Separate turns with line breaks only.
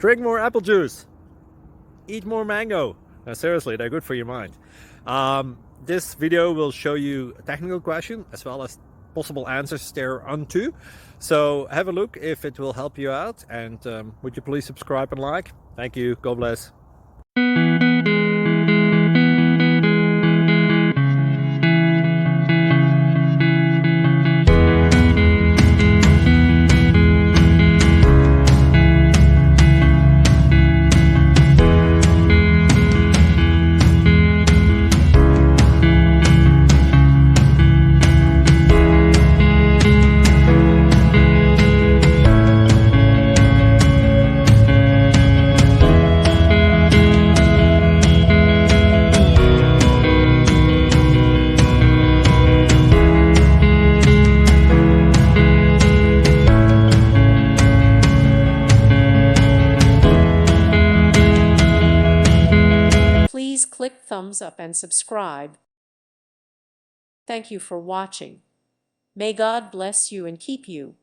drink more apple juice, eat more mango. No, seriously, they're good for your mind. This video will show you a technical question as well as possible answers thereunto. So have a look if it will help you out, and would you please subscribe and like? Thank you. God bless.
Please click thumbs up and subscribe. Thank you for watching. May God bless you and keep you.